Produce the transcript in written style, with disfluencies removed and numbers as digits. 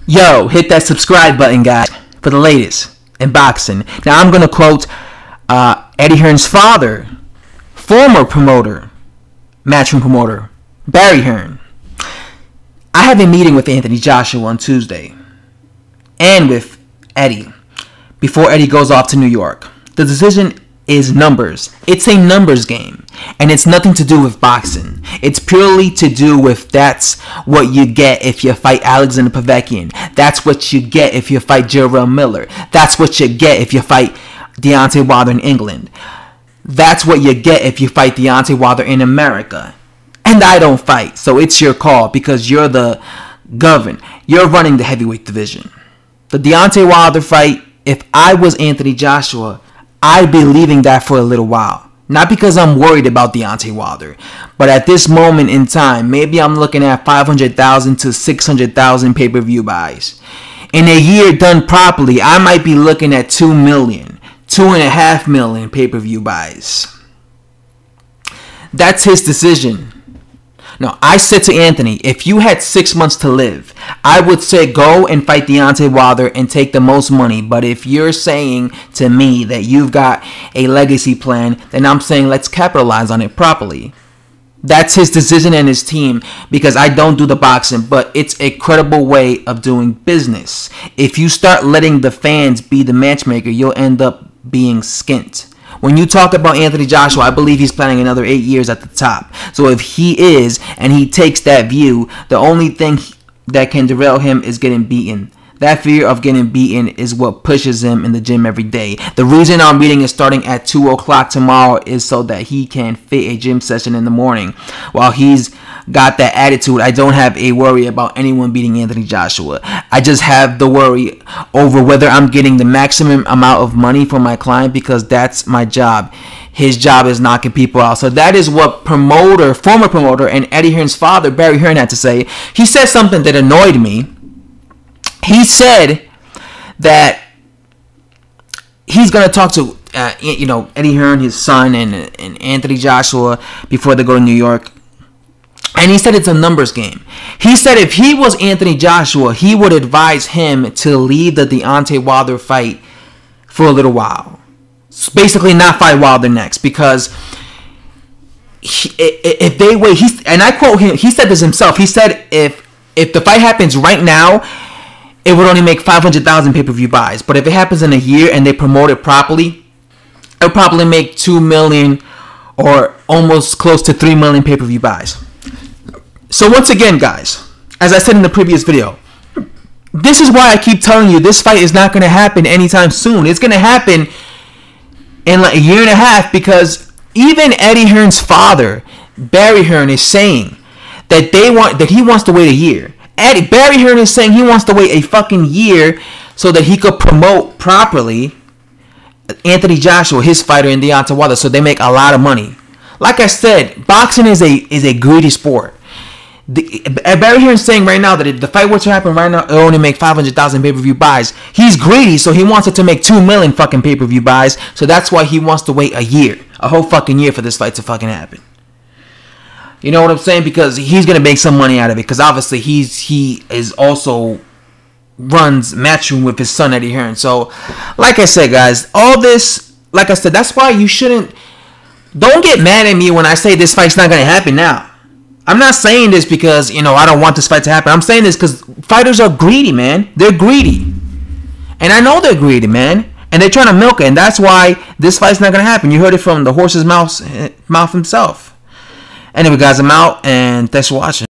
Yo, hit that subscribe button, guys, for the latest in boxing. Now, I'm going to quote Eddie Hearn's father, former promoter, matchroom promoter, Barry Hearn. I have a meeting with Anthony Joshua on Tuesday and with Eddie before Eddie goes off to New York. The decision is numbers. It's a numbers game, and it's nothing to do with boxing. It's purely to do with that's what you get if you fight Alexander Povetkin. That's what you get if you fight Jarrell Miller. That's what you get if you fight Deontay Wilder in England. That's what you get if you fight Deontay Wilder in America. And I don't fight, so it's your call because you're the governor. You're running the heavyweight division. The Deontay Wilder fight, if I was Anthony Joshua, I'd be leaving that for a little while. Not because I'm worried about Deontay Wilder, but at this moment in time, maybe I'm looking at 500,000 to 600,000 pay-per-view buys. In a year done properly, I might be looking at 2 million, 2.5 million pay-per-view buys. That's his decision. Now, I said to Anthony, if you had 6 months to live, I would say go and fight Deontay Wilder and take the most money. But if you're saying to me that you've got a legacy plan, then I'm saying let's capitalize on it properly. That's his decision and his team, because I don't do the boxing, but it's a credible way of doing business. If you start letting the fans be the matchmaker, you'll end up being skint. When you talk about Anthony Joshua, I believe he's planning another 8 years at the top. So if he is, and he takes that view, the only thing that can derail him is getting beaten. That fear of getting beaten is what pushes him in the gym every day. The reason our meeting is starting at 2 o'clock tomorrow is so that he can fit a gym session in the morning. While he's got that attitude, I don't have a worry about anyone beating Anthony Joshua. I just have the worry over whether I'm getting the maximum amount of money for my client, because that's my job. His job is knocking people out. So that is what former promoter, and Eddie Hearn's father, Barry Hearn, had to say. He said something that annoyed me. He said that he's going to talk to Eddie Hearn, his son, and Anthony Joshua before they go to New York. And he said it's a numbers game. He said if he was Anthony Joshua, he would advise him to leave the Deontay Wilder fight for a little while. Basically not fight Wilder next, because if they wait, and I quote him, he said this himself. He said if the fight happens right now, it would only make 500,000 pay-per-view buys. But if it happens in a year and they promote it properly, it'll probably make 2 million or almost close to 3 million pay-per-view buys. So once again, guys, as I said in the previous video, this is why I keep telling you this fight is not going to happen anytime soon. It's going to happen in like a year and a half, because even Eddie Hearn's father, Barry Hearn, is saying that he wants to wait a year. Barry Hearn is saying he wants to wait a fucking year so that he could promote properly Anthony Joshua, his fighter, and Deontay Wilder, so they make a lot of money. Like I said, boxing is a greedy sport. Barry Hearn is saying right now that if the fight were to happen right now, it'll only make 500,000 pay-per-view buys. He's greedy, so he wants it to make 2 million fucking pay-per-view buys. So that's why he wants to wait a year, a whole fucking year, for this fight to fucking happen. You know what I'm saying? Because he's gonna make some money out of it. Because obviously he is also runs Matchroom with his son Eddie Hearn. So, like I said, guys, all this, like I said, that's why you don't get mad at me when I say this fight's not gonna happen now. I'm not saying this because I don't want this fight to happen. I'm saying this because fighters are greedy, man. They're greedy, and I know they're greedy, man. And they're trying to milk it, and that's why this fight's not gonna happen. You heard it from the horse's mouth himself. Anyway, guys, I'm out, and thanks for watching.